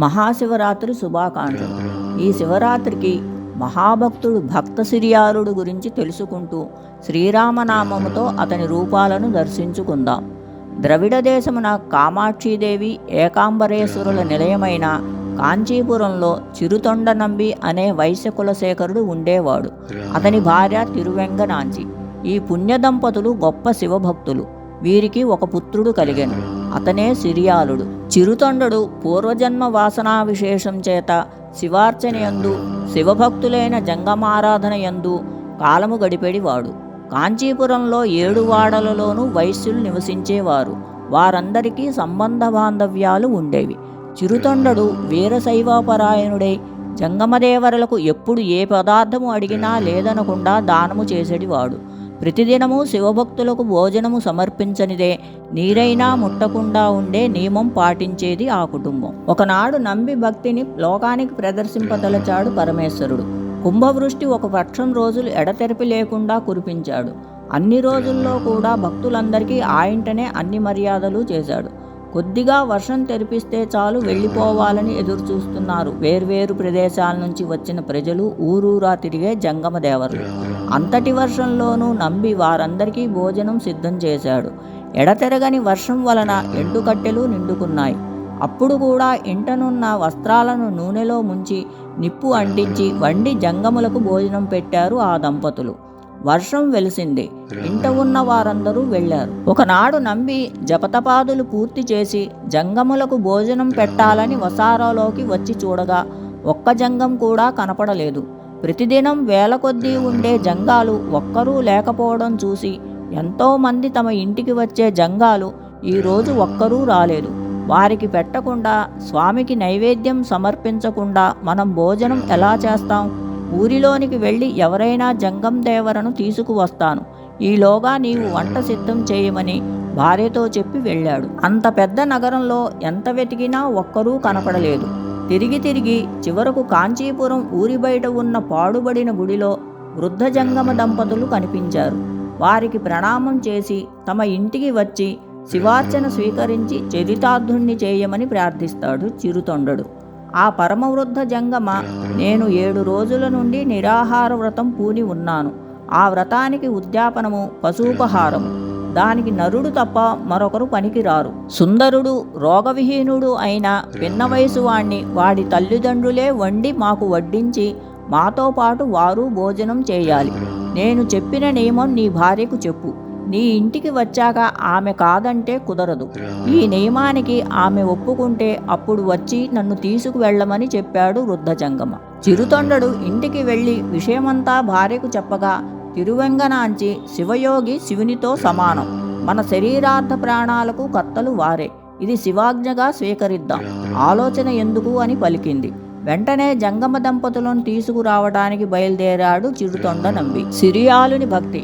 మహాశివరాత్రి శుభాకాంక్షలు. ఈ శివరాత్రికి మహాభక్తుడు భక్త సిరియాలుడు గురించి తెలుసుకుంటూ శ్రీరామనామముతో అతని రూపాలను దర్శించుకుందాం. ద్రవిడ దేశమున కామాక్షీదేవి ఏకాంబరేశ్వరుల నిలయమైన కాంచీపురంలో చిరుతొండనంబి అనే వైశ్య కులశేఖరుడు ఉండేవాడు. అతని భార్య తిరువెంగనాంచి. ఈ పుణ్యదంపతులు గొప్ప శివభక్తులు. వీరికి ఒక పుత్రుడు కలిగెను. అతనే సిరియాలుడు. చిరుతొండడు పూర్వజన్మ వాసనా విశేషం చేత శివార్చనయందు శివభక్తులైన జంగమారాధనయందు కాలము గడిపెడివాడు. కాంచీపురంలో 7 వాడలలోనూ వైశ్యులు నివసించేవారు. వారందరికీ సంబంధ బాంధవ్యాలు ఉండేవి. చిరుతొండడు వీరశైవపరాయణుడై జంగమదేవరలకు ఎప్పుడు ఏ పదార్థము అడిగినా లేదనకుండా దానము చేసేటివాడు. ప్రతిదినము శివభక్తులకు భోజనము సమర్పించనిదే నీరైనా ముట్టకుండా ఉండే నియమం పాటించేది ఆ కుటుంబం. ఒకనాడు నంబి భక్తిని లోకానికి ప్రదర్శింపదలచాడు పరమేశ్వరుడు. కుంభవృష్టి ఒక పక్షం రోజులు ఎడతెరిపి లేకుండా కురిపించాడు. అన్ని రోజుల్లో కూడా భక్తులందరికీ ఆయింటనే అన్ని మర్యాదలు చేశాడు. కొద్దిగా వర్షం తెరిపిస్తే చాలు వెళ్ళిపోవాలని ఎదురుచూస్తున్నారు వేర్వేరు ప్రదేశాల నుంచి వచ్చిన ప్రజలు, ఊరూరా తిరిగే జంగమదేవరులు. అంతటి వర్షంలోనూ నంబి వారందరికీ భోజనం సిద్ధం చేశాడు. ఎడతెరగని వర్షం వలన ఎండుకట్టెలు నిండుకున్నాయి. అప్పుడు కూడా ఇంటనున్న వస్త్రాలను నూనెలో ముంచి నిప్పు అంటించి వండి జంగములకు భోజనం పెట్టారు ఆ దంపతులు. వర్షం వెలిసింది. ఇంట ఉన్న వారందరూ వెళ్ళారు. ఒకనాడు నంబి జపతపాదులు పూర్తి చేసి జంగములకు భోజనం పెట్టాలని వసారాలోకి వచ్చి చూడగా ఒక్క జంగం కూడా కనపడలేదు. ప్రతిదినం వేల కొద్దీ ఉండే జంగాలు ఒక్కరూ లేకపోవడం చూసి ఎంతోమంది తమ ఇంటికి వచ్చే జంగాలు ఈరోజు ఒక్కరూ రాలేదు. వారికి పెట్టకుండా, స్వామికి నైవేద్యం సమర్పించకుండా మనం భోజనం ఎలా చేస్తాం? ఊరిలోనికి వెళ్ళి ఎవరైనా జంగం దేవరను తీసుకువస్తాను, ఈలోగా నీవు వంట సిద్ధం చేయమని భార్యతో చెప్పి వెళ్ళాడు. అంత పెద్ద నగరంలో ఎంత వెతికినా ఒక్కరూ కనపడలేదు. తిరిగి తిరిగి చివరకు కాంచీపురం ఊరి బయట ఉన్న పాడుబడిన గుడిలో వృద్ధ జంగమ దంపతులు కనిపించారు. వారికి ప్రణామం చేసి తమ ఇంటికి వచ్చి శివార్చన స్వీకరించి చరితార్థుణ్ణి చేయమని ప్రార్థిస్తాడు చిరుతొండడు. ఆ పరమవృద్ధ జంగమ, నేను 7 రోజుల నుండి నిరాహార వ్రతం పూని ఉన్నాను. ఆ వ్రతానికి ఉద్యాపనము పశుపహారము. దానికి నరుడు తప్ప మరొకరు పనికిరారు. సుందరుడు, రోగవిహీనుడు అయిన పిన్న వయసు వాణ్ణి వాడి తల్లిదండ్రులే వండి మాకు వడ్డించి మాతో పాటు వారు భోజనం చేయాలి. నేను చెప్పిన నియమం నీ భార్యకు చెప్పు. నీ ఇంటికి వచ్చాక ఆమె కాదంటే కుదరదు. ఈ నియమానికి ఆమె ఒప్పుకుంటే అప్పుడు వచ్చి నన్ను తీసుకువెళ్ళమని చెప్పాడు వృద్ధ జంగమ. చిరుతొండడు ఇంటికి వెళ్ళి విషయమంతా భార్యకు చెప్పగా తిరువెంగనాంచి, శివయోగి శివునితో సమానం. మన శరీరార్థ ప్రాణాలకు కర్తలు వారే. ఇది శివాజ్ఞగా స్వీకరిద్దాం. ఆలోచన ఎందుకు అని పలికింది. వెంటనే జంగమ దంపతులను తీసుకురావడానికి బయలుదేరాడు చిరుతొండ నంబి. సిరియాలుని భక్తి.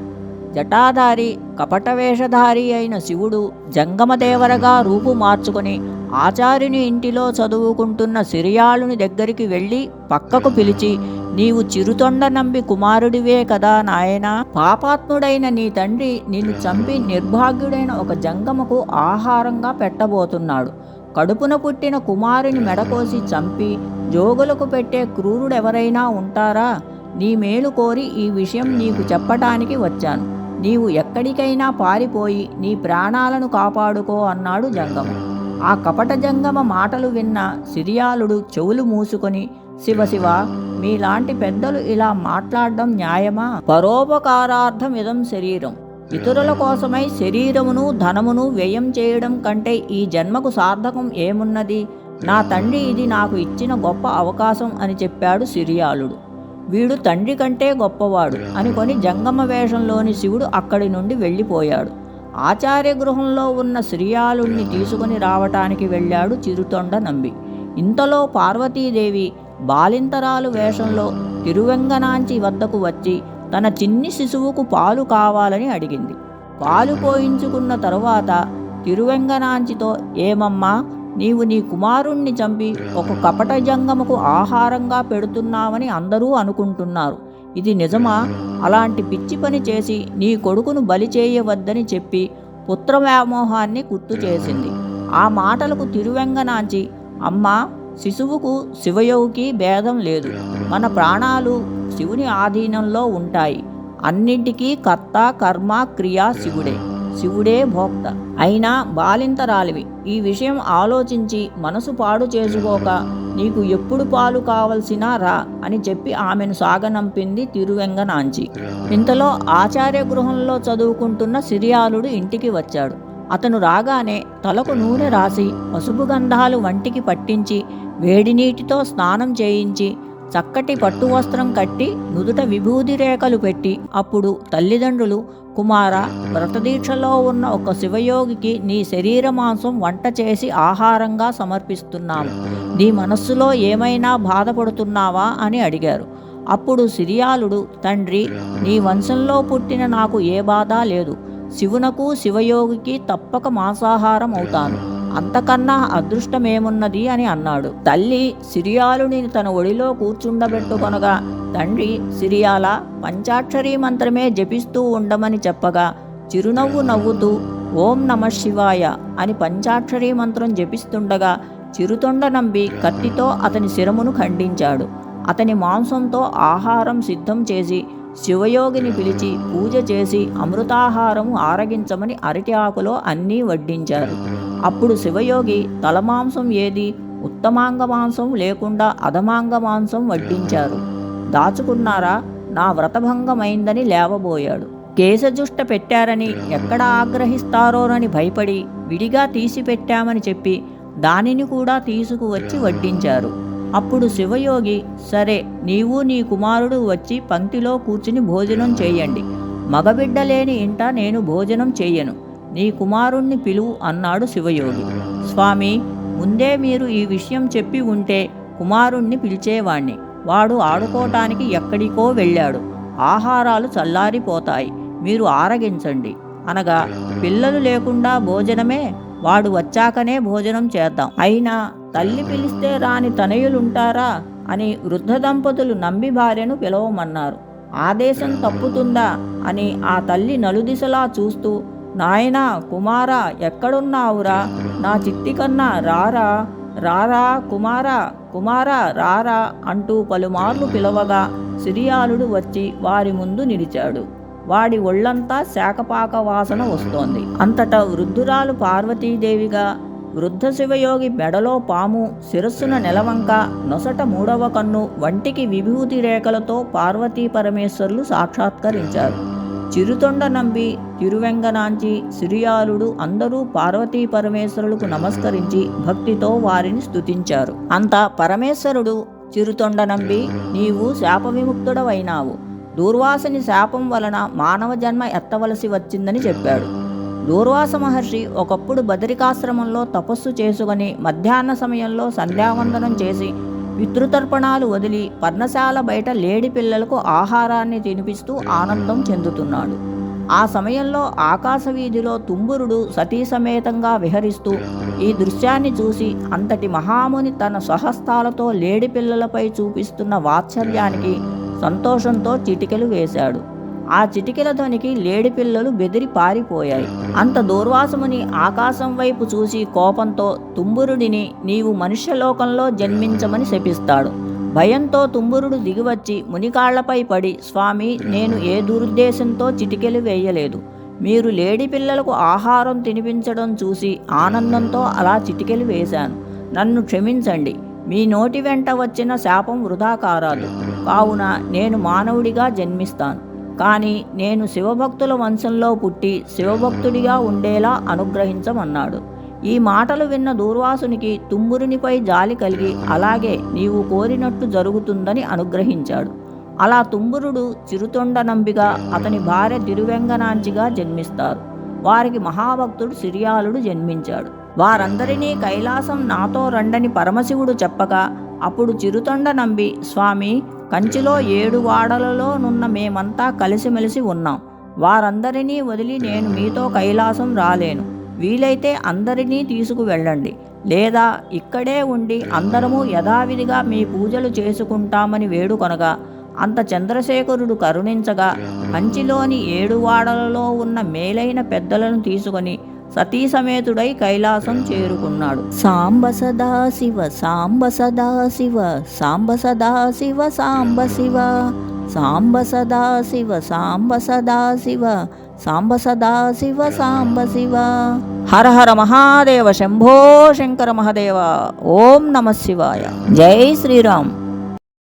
జటాధారి, కపటవేషధారి అయిన శివుడు జంగమదేవరగా రూపు మార్చుకొని ఆచార్యుని ఇంటిలో చదువుకుంటున్న సిరియాలుని దగ్గరికి వెళ్ళి పక్కకు పిలిచి, నీవు చిరుతొండ నంబి కుమారుడివే కదా నాయనా? పాపాత్ముడైన నీ తండ్రి నిన్ను చంపి నిర్భాగ్యుడైన ఒక జంగమకు ఆహారంగా పెట్టబోతున్నాడు. కడుపున పుట్టిన కుమారుని మెడకోసి చంపి జోగులకు పెట్టే క్రూరుడెవరైనా ఉంటారా? నీ మేలు కోరి ఈ విషయం నీకు చెప్పటానికి వచ్చాను. నీవు ఎక్కడికైనా పారిపోయి నీ ప్రాణాలను కాపాడుకో అన్నాడు జంగమ. ఆ కపట జంగమ మాటలు విన్న సిరియాలుడు చెవులు మూసుకొని, శివ శివ, మీలాంటి పెద్దలు ఇలా మాట్లాడడం న్యాయమా? పరోపకారార్థమిదం శరీరం. ఇతరుల కోసమై శరీరమును ధనమును వ్యయం చేయడం కంటే ఈ జన్మకు సార్థకం ఏమున్నది? నా తండ్రి ఇది నాకు ఇచ్చిన గొప్ప అవకాశం అని చెప్పాడు సిరియాలుడు. వీడు తండ్రి కంటే గొప్పవాడు అనుకొని జంగమ వేషంలోని శివుడు అక్కడి నుండి వెళ్ళిపోయాడు. ఆచార్య గృహంలో ఉన్న సిరియాలుణ్ణి తీసుకుని రావటానికి వెళ్ళాడు చిరుతొండ నంబి. ఇంతలో పార్వతీదేవి బాలింతరాలు వేషంలో తిరువెంగనాంచి వద్దకు వచ్చి తన చిన్ని శిశువుకు పాలు కావాలని అడిగింది. పాలు పోయించుకున్న తరువాత తిరువెంగనాంచితో, ఏమమ్మా, నీవు నీ కుమారుణ్ణి చంపి ఒక కపట జంగమకు ఆహారంగా పెడుతున్నావని అందరూ అనుకుంటున్నారు. ఇది నిజమా? అలాంటి పిచ్చి పని చేసి నీ కొడుకును బలి చేయవద్దని చెప్పి పుత్ర వ్యామోహాన్ని గుర్తు చేసింది. ఆ మాటలకు తిరువెంగనాంచి, అమ్మా, శిశువుకు శివయోగికి భేదం లేదు. మన ప్రాణాలు శివుని ఆధీనంలో ఉంటాయి. అన్నింటికీ కర్త, కర్మ, క్రియ శివుడే. శివుడే భోక్త. అయినా బాలింతరాలివి, ఈ విషయం ఆలోచించి మనసు పాడు చేసుకోక నీకు ఎప్పుడు పాలు కావలసినా రా అని చెప్పి ఆమెను సాగనంపింది తిరువెంగనాంచి. ఇంతలో ఆచార్య గృహంలో చదువుకుంటున్న సిరియాలుడు ఇంటికి వచ్చాడు. అతను రాగానే తలకు నూనె రాసి పసుపు గంధాలు వంటికి పట్టించి వేడి నీటితో స్నానం చేయించి చక్కటి పట్టు వస్త్రం కట్టి నుదుట విభూది రేఖలు పెట్టి అప్పుడు తల్లిదండ్రులు, కుమార, వ్రతదీక్షలో ఉన్న ఒక శివయోగికి నీ శరీర మాంసం వంట చేసి ఆహారంగా సమర్పిస్తున్నాము. నీ మనస్సులో ఏమైనా బాధపడుతున్నావా అని అడిగారు. అప్పుడు సిరియాలుడు, తండ్రి, నీ వంశంలో పుట్టిన నాకు ఏ బాధ లేదు. శివునకు శివయోగికి తప్పక మాంసాహారం అవుతాను. అంతకన్నా అదృష్టమేమున్నది అని అన్నాడు. తల్లి సిరియాలుని తన ఒడిలో కూర్చుండబెట్టుకొనగా, తండ్రి సిరియాల పంచాక్షరీ మంత్రమే జపిస్తూ ఉండమని చెప్పగా చిరునవ్వు నవ్వుతూ ఓం నమః శివాయ అని పంచాక్షరీ మంత్రం జపిస్తుండగా చిరుతొండ నంబి కత్తితో అతని శిరమును ఖండించాడు. అతని మాంసంతో ఆహారం సిద్ధం చేసి శివయోగిని పిలిచి పూజ చేసి అమృతాహారము ఆరగించమని అరటి ఆకులో అన్నీ వడ్డించారు. అప్పుడు శివయోగి తలమాంసం ఏది, ఉత్తమాంగ మాంసం లేకుండా అధమాంగ మాంసం వడ్డించారు. దాచుకున్నారా, నా వ్రతభంగమైందని లేవబోయాడు. కేశజుష్ట పెట్టారని ఎక్కడ ఆగ్రహిస్తారోనని భయపడి విడిగా తీసి పెట్టామని చెప్పి దానిని కూడా తీసుకువచ్చి వడ్డించారు. అప్పుడు శివయోగి, సరే, నీవు నీ కుమారుడు వచ్చి పంక్తిలో కూర్చుని భోజనం చేయండి. మగబిడ్డ లేని ఇంట నేను భోజనం చెయ్యను. నీ కుమారుణ్ణి పిలువు అన్నాడు శివయోగి. స్వామి, ముందే మీరు ఈ విషయం చెప్పి ఉంటే కుమారుణ్ణి పిలిచేవాణ్ణి. వాడు ఆడుకోవటానికి ఎక్కడికో వెళ్ళాడు. ఆహారాలు చల్లారిపోతాయి, మీరు ఆరగించండి అనగా, పిల్లలు లేకుండా భోజనమే, వాడు వచ్చాకనే భోజనం చేద్దాం. అయినా తల్లి పిలిస్తే రాని తనయులుంటారా అని వృద్ధ దంపతులు నంబి భార్యను పిలవమన్నారు. ఆదేశం తప్పుతుందా అని ఆ తల్లి నలుదిశలా చూస్తూ, నాయనా, కుమారా, ఎక్కడున్నావురా, నా చిట్టి కన్నా రారా, రారా కుమారా, కుమారా రారా అంటూ పలుమార్లు పిలవగా సిరియాలుడు వచ్చి వారి ముందు నిలిచాడు. వాడి ఒళ్లంతా శాకపాక వాసన వస్తోంది. అంతటా వృద్ధురాలు పార్వతీదేవిగా, వృద్ధ శివయోగి మెడలో పాము, శిరస్సున నెలవంక, నొసట మూడవ కన్ను, వంటికి విభూతి రేఖలతో పార్వతీ పరమేశ్వరులు సాక్షాత్కరించారు. చిరుతొండ నంబి, తిరువెంగనాంచి, సిరియాలుడు అందరూ పార్వతీ పరమేశ్వరులకు నమస్కరించి భక్తితో వారిని స్తుతించారు. అంత పరమేశ్వరుడు, చిరుతొండ నంబి, నీవు శాప విముక్తుడవైనావు. దూర్వాసుని శాపం వలన మానవ జన్మ ఎత్తవలసి వచ్చిందని చెప్పాడు. దూర్వాస మహర్షి ఒకప్పుడు బదరికాశ్రమంలో తపస్సు చేసుకుని మధ్యాహ్న సమయంలో సంధ్యావందనం చేసి పితృతర్పణాలు వదిలి పర్ణశాల బయట లేడి పిల్లలకు ఆహారాన్ని తినిపిస్తూ ఆనందం చెందుతున్నాడు. ఆ సమయంలో ఆకాశ వీధిలో తుంబురుడు సతీ సమేతంగా విహరిస్తూ ఈ దృశ్యాన్ని చూసి అంతటి మహాముని తన స్వహస్తాలతో లేడి పిల్లలపై చూపిస్తున్న వాత్సల్యానికి సంతోషంతో చిటికెలు వేశాడు. ఆ చిటికెల ధ్వనికి లేడి పిల్లలు బెదిరి పారిపోయాయి. అంత దూర్వాసముని ఆకాశం వైపు చూసి కోపంతో తుంబురుడిని నీవు మనుష్యలోకంలో జన్మించమని శపిస్తాడు. భయంతో తుంబురుడు దిగివచ్చి మునికాళ్లపై పడి, స్వామి, నేను ఏ దురుద్దేశంతో చిటికెలు వేయలేదు. మీరు లేడి పిల్లలకు ఆహారం తినిపించడం చూసి ఆనందంతో అలా చిటికెలు వేశాను. నన్ను క్షమించండి. మీ నోటి వెంట వచ్చిన శాపం వృధా కారాదు. కావున నేను మానవుడిగా జన్మిస్తాను. కానీ నేను శివభక్తుల వంశంలో పుట్టి శివభక్తుడిగా ఉండేలా అనుగ్రహించమన్నాడు. ఈ మాటలు విన్న దూర్వాసునికి తుంబురునిపై జాలి కలిగి అలాగే నీవు కోరినట్టు జరుగుతుందని అనుగ్రహించాడు. అలా తుంబురుడు చిరుతొండ నంబిగా, అతని భార్య తిరువెంగనాంచిగా జన్మిస్తారు. వారికి మహాభక్తుడు సిరియాలుడు జన్మించాడు. వారందరినీ కైలాసం నాతో రండని పరమశివుడు చెప్పగా అప్పుడు చిరుతొండ నంబి, స్వామి, కంచిలో 7 వాడలలో నున్న మేమంతా కలిసిమెలిసి ఉన్నాం. వారందరినీ వదిలి నేను మీతో కైలాసం రాలేను. వీలైతే అందరినీ తీసుకువెళ్ళండి, లేదా ఇక్కడే ఉండి అందరము యథావిధిగా మీ పూజలు చేసుకుంటామని వేడుకొనగా అంత చంద్రశేఖరుడు కరుణించగా కంచిలోని 7 వాడలలో ఉన్న మేలైన పెద్దలను తీసుకొని సతీ సమేతుడై కైలాసం చేరుకున్నాడు. సాంబ సదా శివ సాంబ సదా శివ సాంబ సదా శివ సాంబ శివ సాంబ సదా శివ సాంబ సదా శివ సాంబ సదా శివ సాంబ శివ. హర హర మహాదేవ శంభో శంకర మహదేవ. ఓం నమ శివాయ. జై శ్రీరామ్.